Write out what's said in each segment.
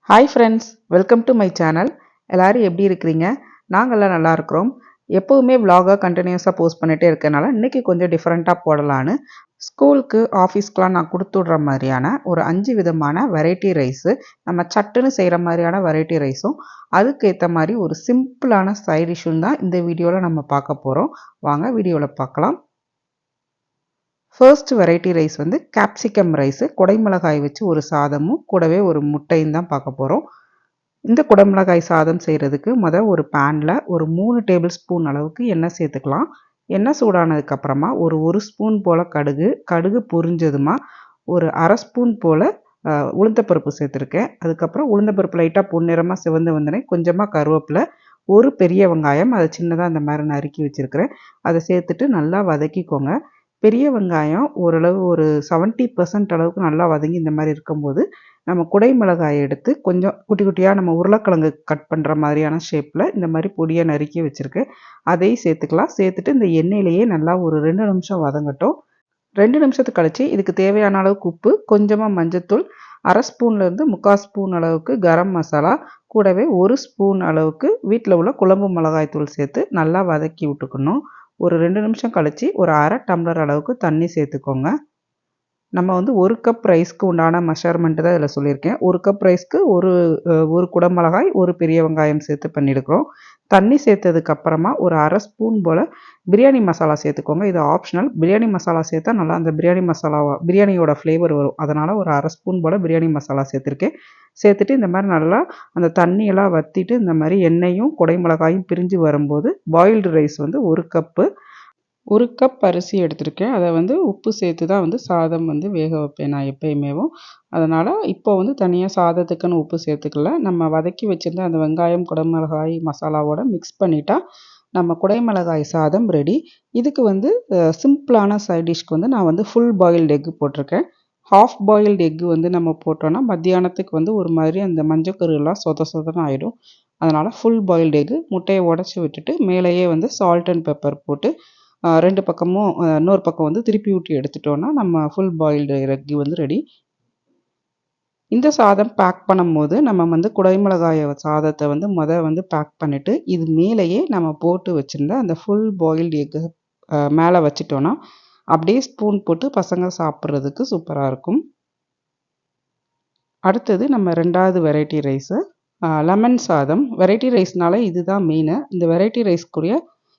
Hi friends, welcome to my channel. எல்லோரும் எப்படி இருக்கிறீங்க? நாங்கள்லாம் நல்லா இருக்கிறோம். எப்போவுமே விலாகாக கண்டினியூஸாக போஸ்ட் பண்ணிகிட்டே இருக்கனால இன்றைக்கி கொஞ்சம் டிஃப்ரெண்ட்டாக போடலான்னு ஸ்கூலுக்கு ஆஃபீஸ்க்கெலாம் நான் கொடுத்து விட்ற மாதிரியான ஒரு 5 விதமான வெரைட்டி ரைஸு, நம்ம சட்டுன்னு செய்கிற மாதிரியான வெரைட்டி ரைஸும் அதுக்கேற்ற மாதிரி ஒரு சிம்பிளான சைட் டிஷ்ஷும் தான் இந்த வீடியோவில் நம்ம பார்க்க போகிறோம். வாங்க வீடியோவில் பார்க்கலாம். ஃபர்ஸ்ட் வெரைட்டி ரைஸ் வந்து கேப்சிகம் ரைஸு, குடைமிளகாய் வச்சு ஒரு சாதமும் கூடவே ஒரு முட்டையும் தான் பார்க்க போகிறோம். இந்த குடைமிளகாய் சாதம் செய்கிறதுக்கு ஒரு பேனில் ஒரு 3 டேபிள் ஸ்பூன் அளவுக்கு எண்ணெய் சேர்த்துக்கலாம். எண்ணெய் சூடானதுக்கப்புறமா ஒரு ஸ்பூன் போல் கடுகு பொரிஞ்சதுமா ஒரு அரை ஸ்பூன் போல் உளுந்தப்பருப்பு சேர்த்துருக்கேன். அதுக்கப்புறம் உளுந்தப்பருப்பு லைட்டாக பொன்னிறமாக சிவந்து வந்தோடனே கொஞ்சமாக கருவேப்பிலை, ஒரு பெரிய வெங்காயம் அதை சின்னதாக அந்த மாதிரி நறுக்கி வச்சுருக்கிறேன். அதை சேர்த்துட்டு நல்லா வதக்கிக்கோங்க. பெரிய வெங்காயம் ஓரளவு ஒரு 70% அளவுக்கு நல்லா வதங்கி இந்த மாதிரி இருக்கும்போது நம்ம குடை மிளகாயை எடுத்து கொஞ்சம் குட்டி குட்டியாக நம்ம உருளைக்கிழங்கு கட் பண்ணுற மாதிரியான ஷேப்பில் இந்த மாதிரி பொடியாக நறுக்கி வச்சுருக்கேன். அதையும் சேர்த்துக்கலாம். சேர்த்துட்டு இந்த எண்ணெயிலேயே நல்லா ஒரு 2 நிமிஷம் வதங்கட்டும். 2 நிமிஷத்துக்கு கழிச்சு இதுக்கு தேவையான அளவுக்கு உப்பு, கொஞ்சமாக மஞ்சத்தூள், அரை ஸ்பூன்லேருந்து 3/4 ஸ்பூன் அளவுக்கு கரம் மசாலா, கூடவே 1 ஸ்பூன் அளவுக்கு வீட்டில் உள்ள குழம்பு மிளகாய் தூள் சேர்த்து நல்லா வதக்கி விட்டுக்கணும். ஒரு 2 நிமிஷம் கழிச்சு ஒரு அரை டம்ளர் அளவுக்கு தண்ணி சேர்த்துக்கோங்க. நம்ம வந்து 1 கப் ரைஸ்க்கு உண்டான மெஷர்மெண்ட்டு தான் இதில் சொல்லியிருக்கேன். 1 கப் ரைஸ்க்கு ஒரு குடமிளகாய், ஒரு பெரிய வெங்காயம் சேர்த்து பண்ணியிருக்கிறோம். தண்ணி சேர்த்ததுக்கப்புறமா ஒரு அரை ஸ்பூன் போல் பிரியாணி மசாலா சேர்த்துக்கோங்க. இது ஆப்ஷனல். பிரியாணி மசாலா சேர்த்தா நல்லா அந்த பிரியாணியோட ஃப்ளேவர் வரும். அதனால் ஒரு அரை ஸ்பூன் போல் பிரியாணி மசாலா சேர்த்துருக்கேன். சேர்த்துட்டு இந்த மாதிரி நல்லா அந்த தண்ணியெல்லாம் வற்றிட்டு இந்த மாதிரி எண்ணெயும் குடைமிளகாயும் பிரிஞ்சு வரும்போது பாயில்டு ரைஸ் வந்து 1 கப் அரிசி எடுத்திருக்கேன். அதை வந்து உப்பு சேர்த்து தான் வந்து சாதம் வந்து வேக வைப்பேன் நான் எப்பயுமேவும். அதனால் இப்போ வந்து தனியாக சாதத்துக்குன்னு உப்பு சேர்த்துக்கல. நம்ம வதக்கி வச்சுருந்த அந்த வெங்காயம், குடைமிளகாய் மசாலாவோட மிக்ஸ் பண்ணிட்டா நம்ம குடைமிளகாய் சாதம் ரெடி. இதுக்கு வந்து சிம்பிளான சைட் டிஷ்க்கு வந்து நான் வந்து ஃபுல் பாயில்டு எக்கு போட்டிருக்கேன். ஹாஃப் பாயில்டு எக்கு வந்து நம்ம போட்டோன்னா மத்தியானத்துக்கு வந்து ஒரு மாதிரி அந்த மஞ்சக்கருலாம் சொதன்னு ஆகிடும். அதனால் ஃபுல் பாயில்டு எக்கு, முட்டையை உடச்சி விட்டுட்டு மேலேயே வந்து சால்ட் அண்ட் பெப்பர் போட்டு 2 பக்கமும் இன்னொரு பக்கம் வந்து திருப்பி விட்டு எடுத்துட்டோன்னா நம்ம ஃபுல் பாயில்டு எக்கு வந்து ரெடி. இந்த சாதம் பேக் பண்ணும்போது நம்ம வந்து குடைமிளகாய சாதத்தை வந்து வந்து பேக் பண்ணிவிட்டு இது மேலேயே நம்ம போட்டு வச்சுருந்த அந்த ஃபுல் பாயில்டு எக்கு மேலே வச்சிட்டோன்னா அப்படியே ஸ்பூன் போட்டு பசங்க சாப்பிட்றதுக்கு சூப்பராக இருக்கும். அடுத்தது நம்ம 2வது வெரைட்டி ரைஸு லெமன் சாதம். வெரைட்டி ரைஸ்னால இதுதான் மெயினு. இந்த வெரைட்டி ரைஸ்க்குரிய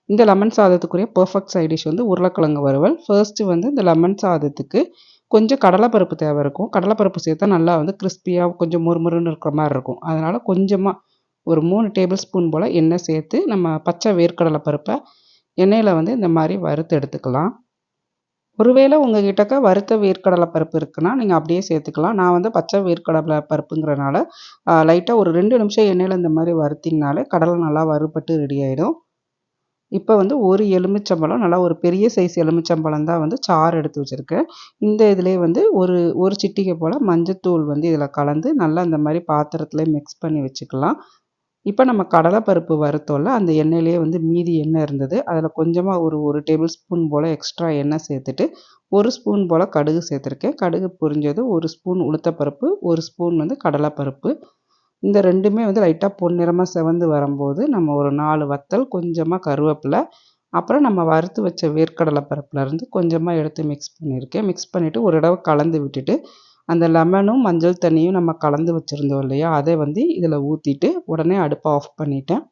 இந்த லெமன் சாதத்துக்குரிய பர்ஃபெக்ட் சைட் டிஷ் வந்து உருளைக்கிழங்கு வறுவல். ஃபர்ஸ்ட்டு வந்து இந்த லெமன் சாதத்துக்கு கொஞ்சம் கடலைப்பருப்பு தேவை இருக்கும். கடலைப்பருப்பு சேர்த்தா நல்லா வந்து கிறிஸ்பியாக கொஞ்சம் முறுமுறுன்னு இருக்கிற மாதிரி இருக்கும். அதனால் கொஞ்சமாக ஒரு 3 டேபிள் ஸ்பூன் போல் எண்ணெய் சேர்த்து நம்ம பச்சை வேர்க்கடலை பருப்பை எண்ணெயில் வந்து இந்த மாதிரி வறுத்து எடுத்துக்கலாம். ஒருவேளை உங்கள் கிட்டக்க வறுத்த வேர்க்கடலை பருப்பு இருக்குன்னா நீங்கள் அப்படியே சேர்த்துக்கலாம். நான் வந்து பச்சை வேர்க்கடலை பருப்புங்கிறனால லைட்டாக ஒரு 2 நிமிஷம் எண்ணெயில் இந்த மாதிரி வறுத்திங்கனாலே கடலை நல்லா வறுபட்டு ரெடி ஆகிடும். இப்போ வந்து ஒரு எலுமிச்சம்பழம், நல்லா ஒரு பெரிய சைஸ் எலுமிச்சம்பழம் தான் வந்து சாறு எடுத்து வச்சுருக்கேன். இந்த இதிலேயே வந்து ஒரு சிட்டிகை போல் மஞ்சத்தூள் வந்து இதில் கலந்து நல்லா இந்த மாதிரி பாத்திரத்துலேயே மிக்ஸ் பண்ணி வச்சுக்கலாம். இப்போ நம்ம கடலைப்பருப்பு வறுத்தோம்ல, அந்த எண்ணெயிலேயே வந்து மீதி எண்ணெய் இருந்தது. அதில் கொஞ்சமாக ஒரு டேபிள் ஸ்பூன் போல் எக்ஸ்ட்ரா எண்ணெய் சேர்த்துட்டு 1 ஸ்பூன் போல் கடுகு சேர்த்துருக்கேன். கடுகு பொரிஞ்சது 1 ஸ்பூன் உளுத்தப்பருப்பு, 1 ஸ்பூன் வந்து கடலைப்பருப்பு. இந்த 2மே வந்து லைட்டாக பொன்னிறமாக செவந்து வரும்போது நம்ம ஒரு 4 வத்தல், கொஞ்சமாக கருவேப்பிலை, அப்புறம் நம்ம வறுத்து வச்ச வேர்க்கடலை பருப்புலேருந்து கொஞ்சமாக எடுத்து மிக்ஸ் பண்ணியிருக்கேன். மிக்ஸ் பண்ணிவிட்டு ஒரு தடவை கலந்து விட்டுட்டு அந்த லெமனும் மஞ்சள் தண்ணியும் நம்ம கலந்து வச்சுருந்தோம் இல்லையா, அதை வந்து இதில் ஊற்றிட்டு உடனே அடுப்பை ஆஃப் பண்ணிட்டேன்.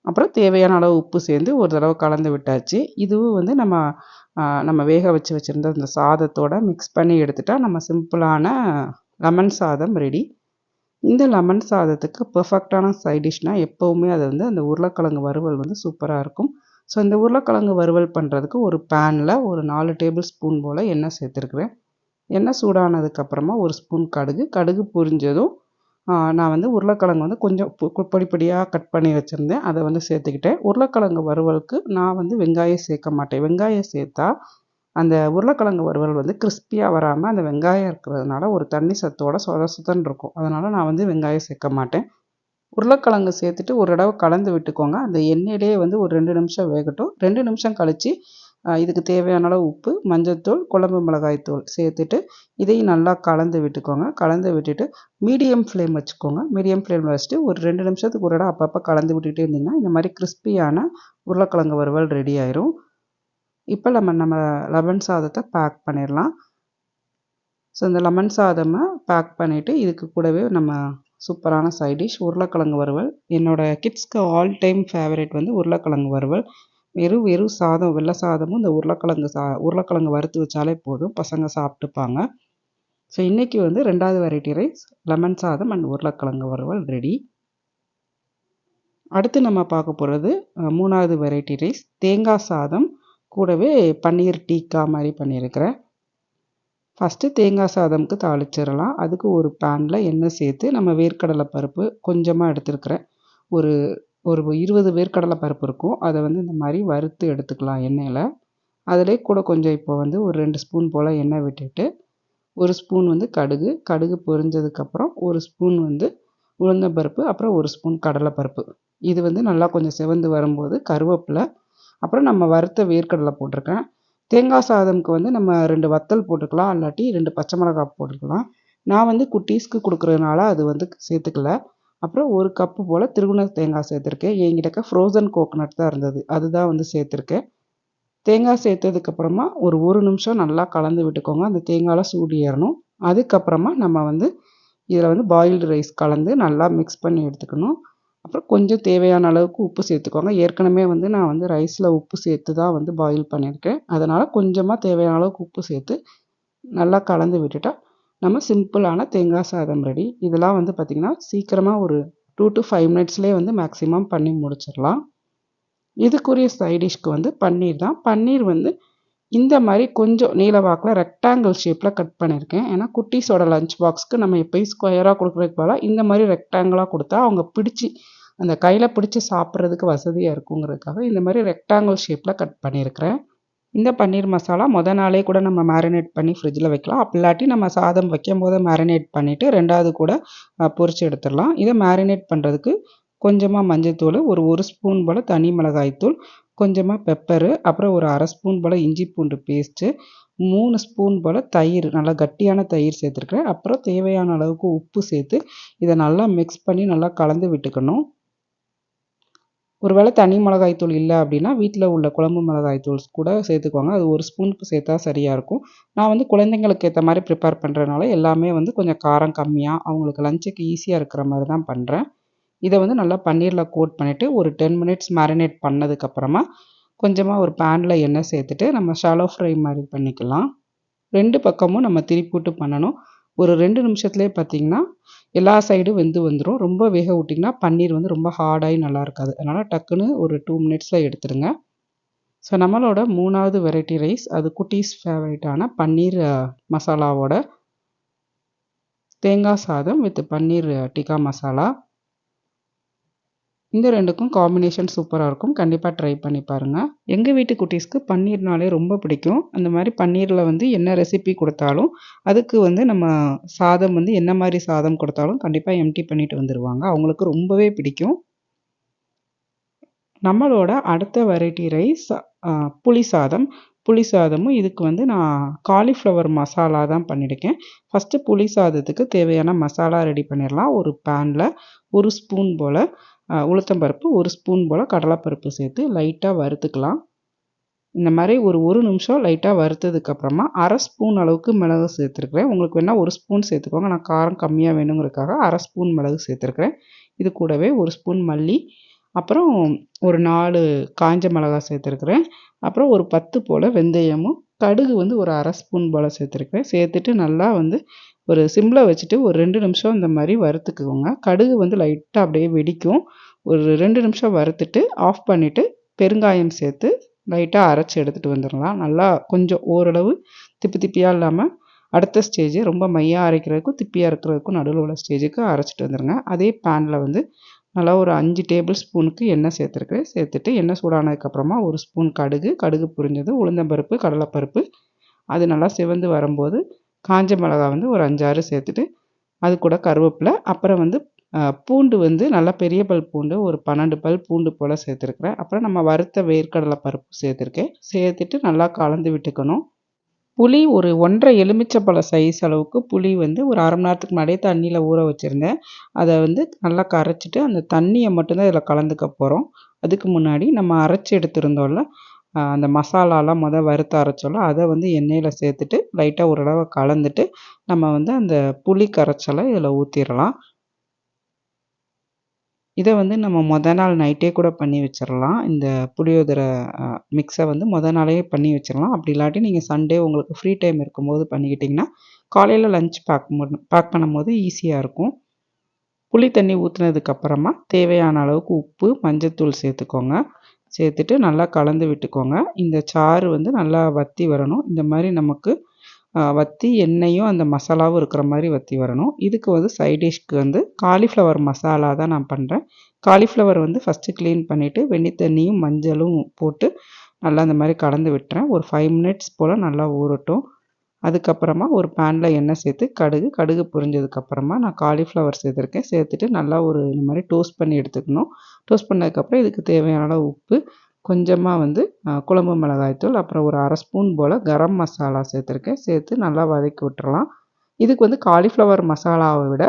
அப்புறம் தேவையான அளவு உப்பு சேர்ந்து ஒரு தடவை கலந்து விட்டாச்சு. இதுவும் வந்து நம்ம வேக வச்சுருந்த அந்த சாதத்தோட மிக்ஸ் பண்ணி எடுத்துட்டா நம்ம சிம்பிளான லெமன் சாதம் ரெடி. இந்த லெமன் சாதத்துக்கு பெர்ஃபெக்டான சைட் டிஷ்னால் எப்போவுமே அது வந்து அந்த உருளைக்கிழங்கு வறுவல் வந்து சூப்பராக இருக்கும். ஸோ இந்த உருளைக்கிழங்கு வறுவல் பண்ணுறதுக்கு ஒரு பேனில் ஒரு 4 டேபிள் ஸ்பூன் போல் எண்ணெய் சேர்த்துருக்குறேன். எண்ணெய் சூடானதுக்கப்புறமா 1 ஸ்பூன் கடுகு பொரிஞ்சதும் நான் வந்து உருளைக்கிழங்கு வந்து கொஞ்சம் பொடி பொடியாக கட் பண்ணி வச்சுருந்தேன். அதை வந்து சேர்த்துக்கிட்டேன். உருளைக்கிழங்கு வறுவலுக்கு நான் வந்து வெங்காயம் சேர்க்க மாட்டேன். வெங்காயம் சேர்த்தா அந்த உருளைக்கிழங்கு வறுவல் வந்து கிறிஸ்பியாக வராமல் அந்த வெங்காயம் இருக்கிறதுனால ஒரு தண்ணி சத்தோட சொதன்னு இருக்கும். அதனால் நான் வந்து வெங்காயம் சேர்க்க மாட்டேன். உருளைக்கிழங்கு சேர்த்துட்டு ஒரு தடவை கலந்து விட்டுக்கோங்க. அந்த எண்ணெயிலே வந்து ஒரு 2 நிமிஷம் வேகட்டும். 2 நிமிஷம் கழித்து இதுக்கு தேவையான அளவு உப்பு, மஞ்சள்தூள், குழம்பு மிளகாய்த்தூள் சேர்த்துட்டு இதையும் நல்லா கலந்து விட்டுக்கோங்க. கலந்து விட்டுட்டு மீடியம் ஃப்ளேம் வச்சுக்கோங்க. மீடியம் ஃப்ளேமில் வச்சுட்டு ஒரு 2 நிமிஷத்துக்கு ஒரு இடம் அப்பப்போ கலந்து விட்டுட்டே இருந்தீங்கன்னா இந்த மாதிரி கிறிஸ்பியான உருளைக்கிழங்கு வறுவல் ரெடி ஆயிரும். இப்போ நம்ம லெமன் சாதத்தை பேக் பண்ணிடலாம். ஸோ இந்த லெமன் சாதமை பேக் பண்ணிவிட்டு இதுக்கு கூடவே நம்ம சூப்பரான சைட் டிஷ் உருளைக்கிழங்கு வறுவல். என்னோடய கிட்ஸ்க்கு ஆல் டைம் ஃபேவரட் வந்து உருளைக்கிழங்கு வறுவல். வெறும் சாதம், வெள்ளை சாதமும் இந்த உருளைக்கிழங்கு வறுத்து வச்சாலே போதும், பசங்க சாப்பிட்டுப்பாங்க. ஸோ இன்றைக்கி வந்து 2வது வெரைட்டி ரைஸ் லெமன் சாதம் அண்ட் உருளைக்கிழங்கு வறுவல் ரெடி. அடுத்து நம்ம பார்க்க போகிறது 3வது வெரைட்டி ரைஸ் தேங்காய் சாதம், கூடவே பன்னீர் டீக்கா மாதிரி பண்ணியிருக்கிறேன். ஃபஸ்ட்டு தேங்காய் சாதம்க்கு தாளிச்சிடலாம். அதுக்கு ஒரு பேனில் எண்ணெய் சேர்த்து நம்ம வேர்க்கடலை பருப்பு கொஞ்சமாக எடுத்துருக்கிறேன். ஒரு 20 வேர்க்கடலை பருப்பு இருக்கும். அதை வந்து இந்த மாதிரி வறுத்து எடுத்துக்கலாம் எண்ணெயில். அதிலே கூட கொஞ்சம் இப்போ வந்து ஒரு 2 ஸ்பூன் போல் எண்ணெய் விட்டுட்டு, 1 ஸ்பூன் வந்து கடுகு பொரிஞ்சதுக்கப்புறம் 1 ஸ்பூன் வந்து உளுந்தம்பருப்பு, அப்புறம் 1 ஸ்பூன் கடலைப்பருப்பு. இது வந்து நல்லா கொஞ்சம் செவந்து வரும்போது கருவேப்பிலை, அப்புறம் நம்ம வறுத்த வேர்க்கடலை போட்டிருக்கேன். தேங்காய் சாதம்க்கு வந்து நம்ம 2 வத்தல் போட்டுக்கலாம், இல்லாட்டி 2 பச்சை மிளகாய் போட்டுக்கலாம். நான் வந்து குட்டீஸ்க்கு கொடுக்குறதுனால அது வந்து சேர்த்துக்கல. அப்புறம் 1 கப்பு போல் திருகுண தேங்காய் சேர்த்துருக்கேன். என்கிட்ட ஃப்ரோசன் கோகோனட் தான் இருந்தது, அதுதான் வந்து சேர்த்துருக்கேன். தேங்காய் சேர்த்ததுக்கப்புறமா ஒரு நிமிஷம் நல்லா கலந்து விட்டுக்கோங்க. அந்த தேங்காயில் சூடு ஏறணும். அதுக்கப்புறமா நம்ம வந்து இதில் வந்து பாயில்டு ரைஸ் கலந்து நல்லா மிக்ஸ் பண்ணி எடுத்துக்கணும். அப்புறம் கொஞ்சம் தேவையான அளவுக்கு உப்பு சேர்த்துக்கோங்க. ஏற்கனவே வந்து நான் வந்து ரைஸில் உப்பு சேர்த்து தான் வந்து பாயில் பண்ணியிருக்கேன். அதனால் கொஞ்சமாக தேவையான அளவுக்கு உப்பு சேர்த்து நல்லா கலந்து விட்டுட்டா நம்ம சிம்பிளான தேங்காய் சாதம் ரெடி. இதெல்லாம் வந்து பார்த்திங்கன்னா சீக்கிரமாக ஒரு 2 to 5 மினிட்ஸ்லேயே வந்து மேக்ஸிமம் பண்ணி முடிச்சிடலாம். இதுக்குரிய சைடிஷ்க்கு வந்து பன்னீர் தான். பன்னீர் வந்து இந்த மாதிரி கொஞ்சம் நீல வாக்கில் ரெக்டாங்கிள் ஷேப்பில் கட் பண்ணியிருக்கேன். ஏன்னா குட்டீஸோட லஞ்ச் பாக்ஸ்க்கு நம்ம எப்போயும் ஸ்கொயராக கொடுக்குறதுக்கு பதிலாக இந்த மாதிரி ரெக்டாங்கிளாக கொடுத்தா அவங்க பிடிச்சி அந்த கையில் பிடிச்சி சாப்பிட்றதுக்கு வசதியாக இருக்குங்கிறதுக்காக இந்த மாதிரி ரெக்டாங்கிள் ஷேப்பில் கட் பண்ணியிருக்கிறேன். இந்த பன்னீர் மசாலா நாளே கூட நம்ம மேரினேட் பண்ணி ஃப்ரிட்ஜில் வைக்கலாம். அப்படி இல்லாட்டி நம்ம சாதம் வைக்கும் போது மேரினேட் பண்ணிவிட்டு 2வது கூட பொரிச்சு எடுத்துடலாம். இதை மேரினேட் பண்ணுறதுக்கு கொஞ்சமாக மஞ்சள்தூள், ஒரு ஸ்பூன் போல் தனி மிளகாய்த்தூள், கொஞ்சமாக பெப்பரு, அப்புறம் ஒரு 1/2 ஸ்பூன் போல் இஞ்சி பூண்டு பேஸ்ட்டு, 3 ஸ்பூன் போல் தயிர், நல்லா கட்டியான தயிர் சேர்த்துருக்கேன். அப்புறம் தேவையான அளவுக்கு உப்பு சேர்த்து இதை நல்லா மிக்ஸ் பண்ணி நல்லா கலந்து விட்டுக்கணும். ஒருவேளை தனி மிளகாய்த்தூள் இல்லை அப்படின்னா வீட்டில் உள்ள குழம்பு மிளகாய்த்தூள் கூட சேர்த்துக்கோங்க. அது 1 ஸ்பூன் சேர்த்தா சரியாக இருக்கும். நான் வந்து குழந்தைங்களுக்கு ஏற்ற மாதிரி ப்ரிப்பேர் பண்ணுறதுனால எல்லாமே வந்து கொஞ்சம் காரம் கம்மியாக அவங்களுக்கு லஞ்சுக்கு ஈஸியாக இருக்கிற மாதிரி தான் பண்ணுறேன். இதை வந்து நல்லா பன்னீரில் கோட் பண்ணிவிட்டு ஒரு 10 மினிட்ஸ் மேரினேட் பண்ணதுக்கப்புறமா கொஞ்சமாக ஒரு பேனில் எண்ணெய் சேர்த்துட்டு நம்ம ஷாலோ ஃப்ரை மாதிரி பண்ணிக்கலாம். 2 பக்கமும் நம்ம திருப்பி விட்டு பண்ணணும். ஒரு 2 நிமிஷத்துலேயே பார்த்திங்கன்னா எல்லா சைடும் வெந்து வந்துடும். ரொம்ப வேக விட்டிங்கன்னா பன்னீர் வந்து ரொம்ப ஹார்டாகி நல்லா இருக்காது. அதனால் டக்குன்னு ஒரு 2 மினிட்ஸில் எடுத்துடுங்க. ஸோ நம்மளோட 3வது வெரைட்டி ரைஸ் அது குட்டீஸ் ஃபேவரட்டான பன்னீர் மசாலாவோட தேங்காய் சாதம் வித் பன்னீர் டிக்கா மசாலா. இந்த 2க்கும் காம்பினேஷன் சூப்பராக இருக்கும். கண்டிப்பாக ட்ரை பண்ணி பாருங்கள். எங்கள் வீட்டு குட்டீஸ்க்கு பன்னீர்னாலே ரொம்ப பிடிக்கும். அந்த மாதிரி பன்னீரில் வந்து என்ன ரெசிபி கொடுத்தாலும் அதுக்கு வந்து நம்ம சாதம் வந்து என்ன மாதிரி சாதம் கொடுத்தாலும் கண்டிப்பாக எம்டி பண்ணிட்டு வந்துடுவாங்க. அவங்களுக்கு ரொம்பவே பிடிக்கும். நம்மளோட அடுத்த வெரைட்டி ரைஸ் புளி சாதம். புளி சாதமும் இதுக்கு வந்து நான் காலிஃப்ளவர் மசாலா தான் பண்ணியிருக்கேன். ஃபஸ்ட்டு புளி சாதத்துக்கு தேவையான மசாலா ரெடி பண்ணிடலாம். ஒரு பேனில் 1 ஸ்பூன் போல் உளுத்தம்பருப்பு, 1 ஸ்பூன் போல் கடலைப்பருப்பு சேர்த்து லைட்டாக வறுத்துக்கலாம். இந்த மாதிரி ஒரு நிமிஷம் லைட்டாக வறுத்ததுக்கப்புறமா 1/2 ஸ்பூன் அளவுக்கு மிளகு சேர்த்துருக்குறேன். உங்களுக்கு வேணால் 1 ஸ்பூன் சேர்த்துக்கோங்க. நான் காரம் கம்மியாக வேணுங்கிறதுக்காக 1/2 ஸ்பூன் மிளகு சேர்த்துருக்குறேன். இது கூடவே 1 ஸ்பூன் மல்லி, அப்புறம் ஒரு 4 காஞ்ச மிளகாய் சேர்த்துருக்குறேன். அப்புறம் ஒரு 10 போல் வெந்தயமும், கடுகு வந்து ஒரு 1/2 ஸ்பூன் போல் சேர்த்துருக்குறேன். சேர்த்துட்டு நல்லா வந்து ஒரு சிம்மில் வச்சுட்டு ஒரு 2 நிமிஷம் இந்த மாதிரி வறுத்துக்குவோங்க. கடுகு வந்து லைட்டாக அப்படியே வெடிக்கும். ஒரு 2 நிமிஷம் வறுத்துட்டு ஆஃப் பண்ணிவிட்டு பெருங்காயம் சேர்த்து லைட்டாக அரைச்சி எடுத்துகிட்டு வந்துடலாம். நல்லா கொஞ்சம் ஓரளவு திப்பியாக இல்லாமல் அடுத்த ஸ்டேஜ் ரொம்ப மையாக அரைக்கிறதுக்கும் திப்பியாக இருக்கிறதுக்கும் நடுவில் உள்ள ஸ்டேஜுக்கு அரைச்சிட்டு வந்துடுங்க. அதே பேனில் வந்து நல்லா ஒரு 5 டேபிள் ஸ்பூனுக்கு எண்ணெய் சேர்த்துருக்குறேன். சேர்த்துட்டு எண்ணெய் சூடானதுக்கப்புறமா 1 ஸ்பூன் கடுகு பொரிஞ்சது, உளுந்தம்பருப்பு, கடலைப்பருப்பு அது நல்லா சிவந்து வரும்போது காஞ்ச மிளகா வந்து ஒரு 5-6 சேர்த்துட்டு அது கூட கருவேப்பிலை, அப்புறம் வந்து பூண்டு வந்து நல்லா பெரிய பல் பூண்டு ஒரு 12 பல் பூண்டு போல் சேர்த்துருக்குறேன். அப்புறம் நம்ம வறுத்த வேர்க்கடலை பருப்பு சேர்த்துருக்கேன். சேர்த்துட்டு நல்லா கலந்து விட்டுக்கணும். புளி ஒரு 1 1/2 எலுமிச்சப்பழ சைஸ் அளவுக்கு புளி வந்து ஒரு 1/2 மணி நேரத்துக்கு முன்னாடியே தண்ணியில் ஊற வச்சுருந்தேன். அதை வந்து நல்லா கரைச்சிட்டு அந்த தண்ணியை மட்டும்தான் இதில் கலந்துக்க போகிறோம். அதுக்கு முன்னாடி நம்ம அரைச்சி எடுத்துருந்தோம்ல, அந்த மசாலாலாம் வறுத்து அரைச்சோம்ல, அதை வந்து எண்ணெயில் சேர்த்துட்டு லைட்டாக ஒரு தடவை கலந்துட்டு நம்ம வந்து அந்த புளி கரைச்சலை இதில் ஊற்றிடலாம். இதை வந்து நம்ம நாள் நைட்டே கூட பண்ணி வச்சிடலாம். இந்த புளியோதரை மிக்ஸை வந்து நாளே பண்ணி வச்சிடலாம். அப்படி இல்லாட்டி நீங்கள் சண்டே உங்களுக்கு ஃப்ரீ டைம் இருக்கும்போது பண்ணிக்கிட்டிங்கன்னா காலையில் லஞ்ச் பேக் பண்ணும்போது ஈஸியாக இருக்கும். புளி தண்ணி ஊற்றுனதுக்கப்புறமா தேவையான அளவுக்கு உப்பு, மஞ்சத்தூள் சேர்த்துக்கோங்க. சேர்த்துட்டு நல்லா கலந்து விட்டுக்கோங்க. இந்த சாறு வந்து நல்லா வற்றி வரணும். இந்த மாதிரி நமக்கு வற்றி எண்ணெயும் அந்த மசாலாவும் இருக்கிற மாதிரி வற்றி வரணும். இதுக்கு வந்து சைட் டிஷ்க்கு வந்து காலிஃப்ளவர் மசாலா தான் நான் பண்ணுறேன். காலிஃப்ளவர் வந்து ஃபஸ்ட்டு க்ளீன் பண்ணிவிட்டு வெந்நீர் தண்ணியும் மஞ்சளும் போட்டு நல்லா அந்த மாதிரி கலந்து விட்டுறேன். ஒரு 5 மினிட்ஸ் போல் நல்லா ஊறட்டும். அதுக்கப்புறமா ஒரு பேனில் எண்ணெய் சேர்த்து கடுகு பொரிஞ்சதுக்கப்புறமா நான் காலிஃப்ளவர் சேர்த்துருக்கேன். சேர்த்துட்டு நல்லா இந்த மாதிரி டோஸ்ட் பண்ணி எடுத்துக்கணும். டோஸ்ட் பண்ணதுக்கப்புறம் இதுக்கு தேவையான அளவு உப்பு, கொஞ்சமாக வந்து குழம்பு மிளகாய்த்தூள், அப்புறம் ஒரு 1/2 ஸ்பூன் போல் கரம் மசாலா சேர்த்துருக்கேன். சேர்த்து நல்லா வதக்கி விட்டுறலாம். இதுக்கு வந்து காலிஃப்ளவர் மசாலாவை விட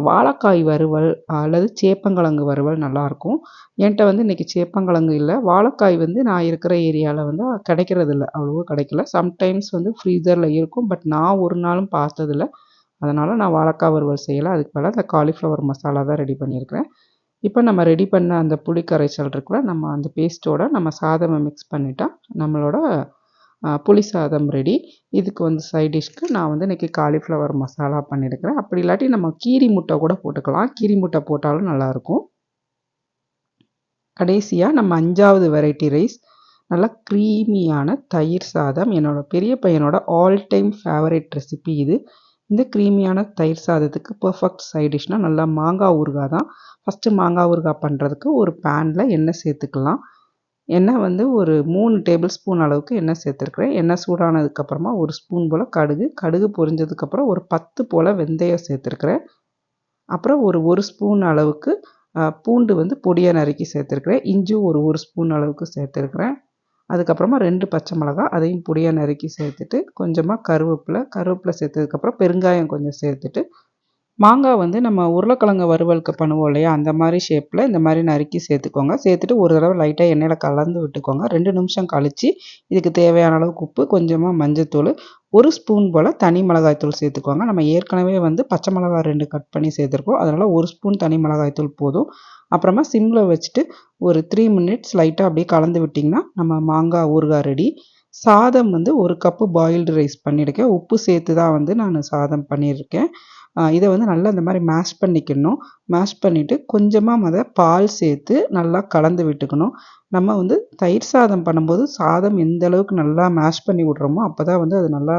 வாழைக்காய் வறுவல் அல்லது சேப்பங்கிழங்கு வறுவல் நல்லாயிருக்கும். என்கிட்ட வந்து இன்றைக்கி சேப்பங்கிழங்கு இல்லை. வாழைக்காய் வந்து நான் இருக்கிற ஏரியாவில் வந்து கிடைக்கிறதில்ல, அவ்வளோவா கிடைக்கல. சம்டைம்ஸ் வந்து ஃப்ரீசரில் இருக்கும், பட் நான் ஒரு நாளும் பார்த்ததில்ல. அதனால் நான் வாழைக்காய் வறுவல் செய்யலை. அதுக்கு பதிலாக அந்த காலிஃப்ளவர் மசாலா தான் ரெடி பண்ணியிருக்கிறேன். இப்போ நம்ம ரெடி பண்ண அந்த புளி கரைசல் இருக்குல்ல, நம்ம அந்த பேஸ்ட்டோட நம்ம சாதமை மிக்ஸ் பண்ணிட்டா நம்மளோட புளி சாதம் ரெடி. இதுக்கு வந்து சைட் டிஷ்க்கு நான் வந்து இன்றைக்கி காலிஃப்ளவர் மசாலா பண்ணியிருக்கிறேன். அப்படி இல்லாட்டி நம்ம கீரி முட்டை கூட போட்டுக்கலாம். கீரி முட்டை போட்டாலும் நல்லாயிருக்கும். கடைசியாக நம்ம 5வது வெரைட்டி ரைஸ், நல்லா க்ரீமியான தயிர் சாதம். என்னோடய பெரிய பையனோட ஆல் டைம் ஃபேவரட் ரெசிபி இது. இந்த க்ரீமியான தயிர் சாதத்துக்கு பர்ஃபெக்ட் சைட் டிஷ்னால் நல்லா மாங்காய் ஊறுகாய் தான். ஃபஸ்ட்டு மாங்காய் ஊறுகாய் பண்ணுறதுக்கு ஒரு பேனில் எண்ணெய் சேர்த்துக்கலாம். எண்ணெய் வந்து ஒரு 3 டேபிள் ஸ்பூன் அளவுக்கு எண்ணெய் சேர்த்துருக்குறேன். எண்ணெய் சூடானதுக்கப்புறமா 1 ஸ்பூன் போல் கடுகு பொரிஞ்சதுக்கப்புறம் ஒரு 10 போல் வெந்தயம் சேர்த்துருக்குறேன். அப்புறம் ஒரு ஸ்பூன் அளவுக்கு பூண்டு வந்து பொடியாக நறுக்கி சேர்த்துருக்குறேன். இஞ்சி ஒரு ஸ்பூன் அளவுக்கு சேர்த்துருக்குறேன். அதுக்கப்புறமா 2 பச்சை மிளகாய், அதையும் பொடியாக நறுக்கி சேர்த்துட்டு கொஞ்சமாக கருவேப்பிலை சேர்த்ததுக்கப்புறம் பெருங்காயம் கொஞ்சம் சேர்த்துட்டு, மாங்காய் வந்து நம்ம உருளைக்கிழங்கு வறுவலுக்கு பண்ணுவோம் இல்லையா, அந்த மாதிரி ஷேப்பில் இந்த மாதிரி நறுக்கி சேர்த்துக்கோங்க. சேர்த்துட்டு ஒரு தடவை லைட்டாக எண்ணெயில் கலந்து விட்டுக்கோங்க. 2 நிமிஷம் கழித்து இதுக்கு தேவையான அளவுக்கு உப்பு, கொஞ்சமாக மஞ்சத்தூள், 1 ஸ்பூன் போல் தனி மிளகாய்த்தூள் சேர்த்துக்கோங்க. நம்ம ஏற்கனவே வந்து பச்சை மிளகாய் 2 கட் பண்ணி சேர்த்துருக்கோம். அதனால் 1 ஸ்பூன் தனி மிளகாய்த்தூள் போதும். அப்புறமா சிம்மில் வச்சுட்டு ஒரு 3 மினிட்ஸ் லைட்டாக அப்படியே கலந்து விட்டிங்கன்னா நம்ம மாங்காய் ஊறுகாய் ரெடி. சாதம் வந்து 1 கப்பு பாயில்டு ரைஸ் பண்ணியிருக்கேன். உப்பு சேர்த்து தான் வந்து நான் சாதம் பண்ணியிருக்கேன். இதை வந்து நல்லா இந்த மாதிரி மேஷ் பண்ணிக்கணும். மேஷ் பண்ணிவிட்டு கொஞ்சமாக பால் சேர்த்து நல்லா கலந்து விட்டுக்கணும். நம்ம வந்து தயிர் சாதம் பண்ணும்போது சாதம் எந்த அளவுக்கு நல்லா மேஷ் பண்ணி விட்றோமோ அப்போ தான் வந்து அது நல்லா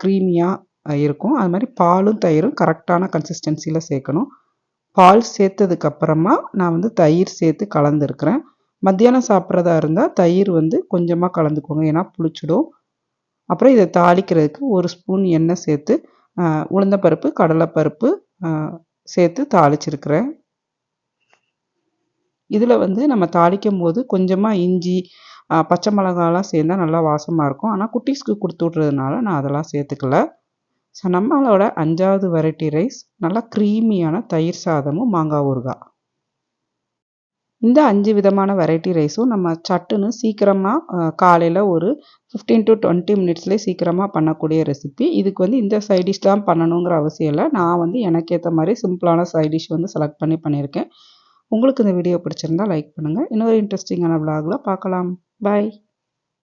க்ரீமியாக இருக்கும். அது மாதிரி பாலும் தயிரும் கரெக்டான கன்சிஸ்டன்சியில் சேர்க்கணும். பால் சேர்த்ததுக்கப்புறமா நான் வந்து தயிர் சேர்த்து கலந்துருக்கிறேன். மத்தியானம் சாப்பிட்றதா இருந்தால் தயிர் வந்து கொஞ்சமாக கலந்துக்கோங்க, ஏன்னா புளிச்சிடும். அப்புறம் இதை தாளிக்கிறதுக்கு 1 ஸ்பூன் எண்ணெய் சேர்த்து உளுந்தப்பருப்பு, கடலைப்பருப்பு சேர்த்து தாளிச்சிருக்கிறேன். இதில் வந்து நம்ம தாளிக்கும் போது கொஞ்சமாக இஞ்சி, பச்சை மிளகாலாம் சேர்ந்தால் நல்லா வாசமாக இருக்கும். ஆனால் குட்டீஸ்க்கு கொடுத்து விட்றதுனால நான் அதெல்லாம் சேர்த்துக்கல. ஸோ நம்மளோட 5வது வெரைட்டி ரைஸ் நல்லா க்ரீமியான தயிர் சாதமும் மாங்காய் ஊறுகாய். இந்த 5 விதமான வெரைட்டி ரைஸும் நம்ம சட்டுன்னு சீக்கிரமாக காலையில் ஒரு 15 to 20 மினிட்ஸ்லேயே சீக்கிரமாக பண்ணக்கூடிய ரெசிபி. இதுக்கு வந்து இந்த சைட் டிஷ் தான் பண்ணணுங்கிற அவசியம் இல்லை. நான் வந்து எனக்கு ஏற்ற மாதிரி சிம்பிளான சைட் டிஷ் வந்து செலக்ட் பண்ணியிருக்கேன். உங்களுக்கு இந்த வீடியோ பிடிச்சிருந்தா லைக் பண்ணுங்கள். இன்னொரு இன்ட்ரெஸ்டிங்கான விலாகில் பார்க்கலாம். பாய்.